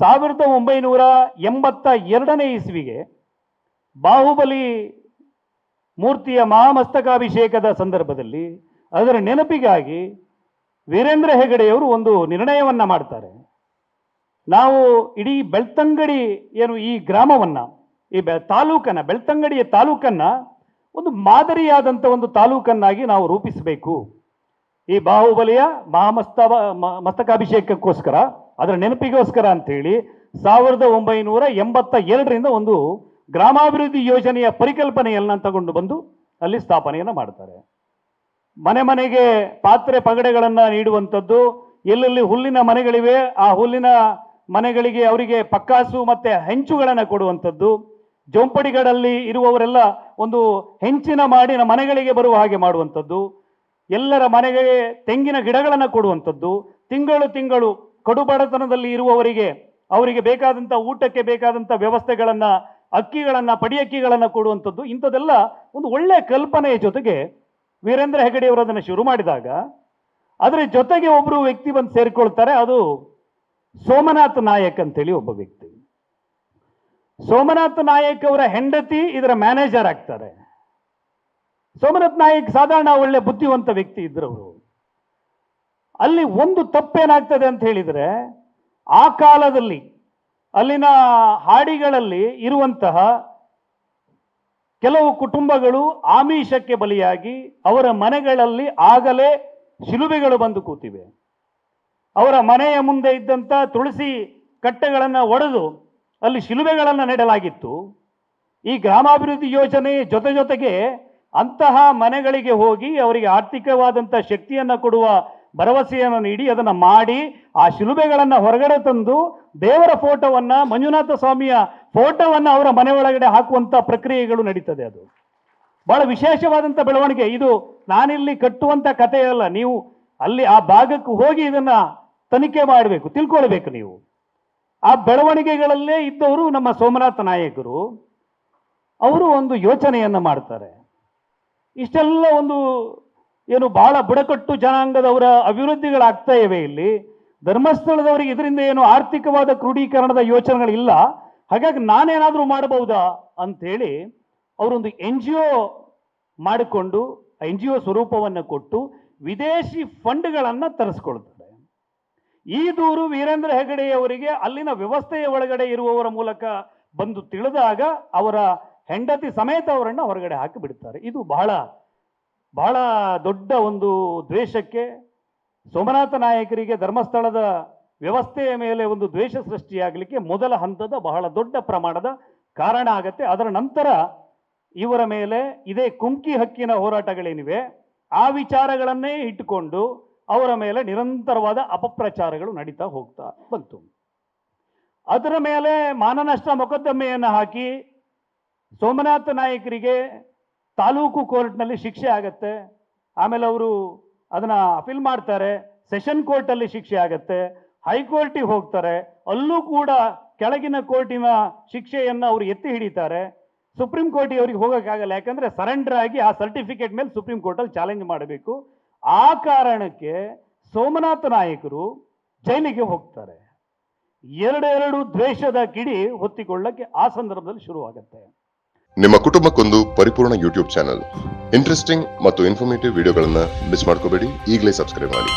1982 ಇಸ್ವಿಗೆ ಬಾಹುಬಲಿ ಮೂರ್ತಿಯ ಮಹಾಮಸ್ತಕಾಭಿಷೇಕದ ಸಂದರ್ಭದಲ್ಲಿ ಅದರ ನೆನಪಿಗಾಗಿ ವೀರೇಂದ್ರ ಹೆಗಡೆಯವರು ಒಂದು ನಿರ್ಣಯವನ್ನ ಮಾಡ್ತಾರೆ. ನಾವು ಇಡೀ ಬೆಳ್ತಂಗಡಿ ಏನು ಈ ಗ್ರಾಮವನ್ನ, ಈ ತಾಲೂಕನ್ನ, ಬೆಳ್ತಂಗಡಿಯ ತಾಲೂಕನ್ನ ಒಂದು ಮಾದರಿಯಾದಂಥ ಒಂದು ತಾಲೂಕನ್ನಾಗಿ ನಾವು ರೂಪಿಸಬೇಕು. ಈ ಬಾಹುಬಲಿಯ ಮಸ್ತಕಾಭಿಷೇಕಕ್ಕೋಸ್ಕರ, ಅದರ ನೆನಪಿಗೋಸ್ಕರ ಅಂತೇಳಿ 1982ರಿಂದ ಒಂದು ಗ್ರಾಮಾಭಿವೃದ್ಧಿ ಯೋಜನೆಯ ಪರಿಕಲ್ಪನೆಯನ್ನ ತಗೊಂಡು ಬಂದು ಅಲ್ಲಿ ಸ್ಥಾಪನೆಯನ್ನು ಮಾಡ್ತಾರೆ. ಮನೆ ಮನೆಗೆ ಪಾತ್ರೆ ಪಗಡೆಗಳನ್ನು ನೀಡುವಂಥದ್ದು, ಎಲ್ಲೆಲ್ಲಿ ಹುಲ್ಲಿನ ಮನೆಗಳಿವೆ ಆ ಹುಲ್ಲಿನ ಮನೆಗಳಿಗೆ ಅವರಿಗೆ ಪಕ್ಕಾಸು ಮತ್ತೆ ಹೆಂಚುಗಳನ್ನು ಕೊಡುವಂಥದ್ದು, ಜೋಂಪಡಿಗಳಲ್ಲಿ ಇರುವವರೆಲ್ಲ ಒಂದು ಹೆಂಚಿನ ಮಾಡಿನ ಮನೆಗಳಿಗೆ ಬರುವ ಹಾಗೆ ಮಾಡುವಂಥದ್ದು, ಎಲ್ಲರ ಮನೆಗೆ ತೆಂಗಿನ ಗಿಡಗಳನ್ನು ಕೊಡುವಂಥದ್ದು, ತಿಂಗಳು ಕಡುಬಡತನದಲ್ಲಿ ಇರುವವರಿಗೆ ಅವರಿಗೆ ಬೇಕಾದಂಥ ಊಟಕ್ಕೆ ಬೇಕಾದಂಥ ವ್ಯವಸ್ಥೆಗಳನ್ನು, ಅಕ್ಕಿಗಳನ್ನು, ಪಡಿಯಕ್ಕಿಗಳನ್ನು ಕೊಡುವಂಥದ್ದು, ಇಂಥದ್ದೆಲ್ಲ ಒಂದು ಒಳ್ಳೆಯ ಕಲ್ಪನೆಯ ಜೊತೆಗೆ ವೀರೇಂದ್ರ ಹೆಗಡೆಯವರು ಅದನ್ನು ಶುರು ಮಾಡಿದಾಗ ಅದರ ಜೊತೆಗೆ ಒಬ್ಬರು ವ್ಯಕ್ತಿ ಬಂದು ಸೇರಿಕೊಳ್ತಾರೆ. ಅದು ಸೋಮನಾಥ್ ನಾಯಕ್ ಅಂತೇಳಿ ಒಬ್ಬ ವ್ಯಕ್ತಿ. ಸೋಮನಾಥ್ ನಾಯಕ್ ಅವರ ಹೆಂಡತಿ ಇದರ ಮ್ಯಾನೇಜರ್ ಆಗ್ತಾರೆ. ಸೋಮನಾಥ್ ನಾಯಕ್ ಸಾಧಾರಣ ಒಳ್ಳೆ ಬುದ್ಧಿವಂತ ವ್ಯಕ್ತಿ ಇದ್ರವರು. ಅಲ್ಲಿ ಒಂದು ತಪ್ಪೇನಾಗ್ತದೆ ಅಂತ ಹೇಳಿದರೆ, ಆ ಕಾಲದಲ್ಲಿ ಅಲ್ಲಿನ ಹಾಡಿಗಳಲ್ಲಿ ಇರುವಂತಹ ಕೆಲವು ಕುಟುಂಬಗಳು ಆಮಿಷಕ್ಕೆ ಬಲಿಯಾಗಿ ಅವರ ಮನೆಗಳಲ್ಲಿ ಆಗಲೇ ಶಿಲುಬೆಗಳು ಬಂದು ಕೂತಿವೆ. ಅವರ ಮನೆಯ ಮುಂದೆ ಇದ್ದಂಥ ತುಳಸಿ ಕಟ್ಟೆಗಳನ್ನು ಒಡೆದು ಅಲ್ಲಿ ಶಿಲುಬೆಗಳನ್ನು ನೆಡಲಾಗಿತ್ತು. ಈ ಗ್ರಾಮಾಭಿವೃದ್ಧಿ ಯೋಜನೆ ಜೊತೆಗೆ ಅಂತಹ ಮನೆಗಳಿಗೆ ಹೋಗಿ ಅವರಿಗೆ ಆರ್ಥಿಕವಾದಂಥ ಶಕ್ತಿಯನ್ನು ಕೊಡುವ ಭರವಸೆಯನ್ನು ನೀಡಿ ಅದನ್ನು ಮಾಡಿ ಆ ಶಿಲುಬೆಗಳನ್ನು ಹೊರಗಡೆ ತಂದು ದೇವರ ಫೋಟೋವನ್ನು, ಮಂಜುನಾಥ ಸ್ವಾಮಿಯ ಫೋಟೋವನ್ನು ಅವರ ಮನೆ ಒಳಗಡೆ ಹಾಕುವಂಥ ಪ್ರಕ್ರಿಯೆಗಳು ನಡೀತದೆ. ಅದು ಬಹಳ ವಿಶೇಷವಾದಂಥ ಬೆಳವಣಿಗೆ. ಇದು ನಾನಿಲ್ಲಿ ಕಟ್ಟುವಂಥ ಕಥೆಯಲ್ಲ, ನೀವು ಅಲ್ಲಿ ಆ ಭಾಗಕ್ಕೆ ಹೋಗಿ ಇದನ್ನ ತನಿಖೆ ಮಾಡಬೇಕು, ತಿಳ್ಕೊಳ್ಬೇಕು ನೀವು. ಆ ಬೆಳವಣಿಗೆಗಳಲ್ಲೇ ಇದ್ದವರು ನಮ್ಮ ಸೋಮನಾಥ ನಾಯಕರು. ಅವರು ಒಂದು ಯೋಚನೆಯನ್ನು ಮಾಡ್ತಾರೆ. ಇಷ್ಟೆಲ್ಲ ಒಂದು ಏನು ಬಹಳ ಬುಡಕಟ್ಟು ಜನಾಂಗದವರ ಅಭಿವೃದ್ಧಿಗಳಾಗ್ತಾ ಇವೆ ಇಲ್ಲಿ. ಧರ್ಮಸ್ಥಳದವರಿಗೆ ಇದರಿಂದ ಏನು ಆರ್ಥಿಕವಾದ ಕ್ರೋಢೀಕರಣದ ಯೋಚನೆಗಳಿಲ್ಲ, ಹಾಗಾಗಿ ನಾನೇನಾದರೂ ಮಾಡಬಹುದಾ ಅಂಥೇಳಿ ಅವರೊಂದು NGO ಮಾಡಿಕೊಂಡು NGO ಸ್ವರೂಪವನ್ನು ಕೊಟ್ಟು ವಿದೇಶಿ ಫಂಡ್ಗಳನ್ನು ತರಿಸ್ಕೊಳ್ತಾರೆ. ಈ ದೂರು ವೀರೇಂದ್ರ ಹೆಗಡೆಯವರಿಗೆ ಅಲ್ಲಿನ ವ್ಯವಸ್ಥೆಯ ಒಳಗಡೆ ಇರುವವರ ಮೂಲಕ ಬಂದು ತಿಳಿದಾಗ ಅವರ ಹೆಂಡತಿ ಸಮೇತ ಅವರನ್ನು ಹೊರಗಡೆ ಹಾಕಿ ಬಿಡ್ತಾರೆ. ಇದು ಬಹಳ ಬಹಳ ದೊಡ್ಡ ಒಂದು ದ್ವೇಷಕ್ಕೆ, ಸೋಮನಾಥ ನಾಯಕರಿಗೆ ಧರ್ಮಸ್ಥಳದ ವ್ಯವಸ್ಥೆಯ ಮೇಲೆ ಒಂದು ದ್ವೇಷ ಸೃಷ್ಟಿಯಾಗಲಿಕ್ಕೆ ಮೊದಲ ಹಂತದ ಬಹಳ ದೊಡ್ಡ ಪ್ರಮಾಣದ ಕಾರಣ ಆಗತ್ತೆ. ಅದರ ನಂತರ ಇವರ ಮೇಲೆ ಇದೇ ಕುಮ್ಕಿ ಹಕ್ಕಿನ ಹೋರಾಟಗಳೇನಿವೆ ಆ ವಿಚಾರಗಳನ್ನೇ ಇಟ್ಟುಕೊಂಡು ಅವರ ಮೇಲೆ ನಿರಂತರವಾದ ಅಪಪ್ರಚಾರಗಳು ನಡೀತಾ ಹೋಗ್ತಾ ಬಂತು. ಅದರ ಮೇಲೆ ಮಾನನಷ್ಟ ಮೊಕದ್ದಮೆಯನ್ನು ಹಾಕಿ ಸೋಮನಾಥ ನಾಯಕರಿಗೆ ತಾಲೂಕು ಕೋರ್ಟ್ನಲ್ಲಿ ಶಿಕ್ಷೆ ಆಗತ್ತೆ. ಆಮೇಲೆ ಅವರು ಅದನ್ನು ಅಪೀಲ್ ಮಾಡ್ತಾರೆ, ಸೆಷನ್ ಕೋರ್ಟಲ್ಲಿ ಶಿಕ್ಷೆ ಆಗತ್ತೆ, ಹೈಕೋರ್ಟಿಗೆ ಹೋಗ್ತಾರೆ, ಅಲ್ಲೂ ಕೂಡ ಕೆಳಗಿನ ಕೋರ್ಟಿನ ಶಿಕ್ಷೆಯನ್ನು ಅವರು ಎತ್ತಿ ಹಿಡಿತಾರೆ. ಸುಪ್ರೀಂ ಕೋರ್ಟಿಗೆ ಅವರಿಗೆ ಹೋಗೋಕ್ಕಾಗಲ್ಲ, ಯಾಕಂದರೆ ಸರೆಂಡರ್ ಆಗಿ ಆ ಸರ್ಟಿಫಿಕೇಟ್ ಮೇಲೆ ಸುಪ್ರೀಂ ಕೋರ್ಟಲ್ಲಿ ಚಾಲೆಂಜ್ ಮಾಡಬೇಕು. ಆ ಕಾರಣಕ್ಕೆ ಸೋಮನಾಥ ನಾಯಕರು ಜೈಲಿಗೆ ಹೋಗ್ತಾರೆ. ಎರಡೆರಡು ದ್ವೇಷದ ಕಿಡಿ ಹೊತ್ತಿಕೊಳ್ಳಕ್ಕೆ ಆ ಸಂದರ್ಭದಲ್ಲಿ ಶುರುವಾಗುತ್ತೆ. ನಿಮ್ಮ ಕುಟುಂಬಕ್ಕೊಂದು ಪರಿಪೂರ್ಣ ಯೂಟ್ಯೂಬ್ ಚಾನಲ್. ಇಂಟ್ರೆಸ್ಟಿಂಗ್ ಮತ್ತು ಇನ್ಫಾರ್ಮೇಟಿವ್ ವಿಡಿಯೋಗಳನ್ನು ಮಿಸ್ ಮಾಡ್ಕೋಬೇಡಿ. ಈಗಲೇ ಸಬ್ಸ್ಕ್ರೈಬ್ ಮಾಡಿ.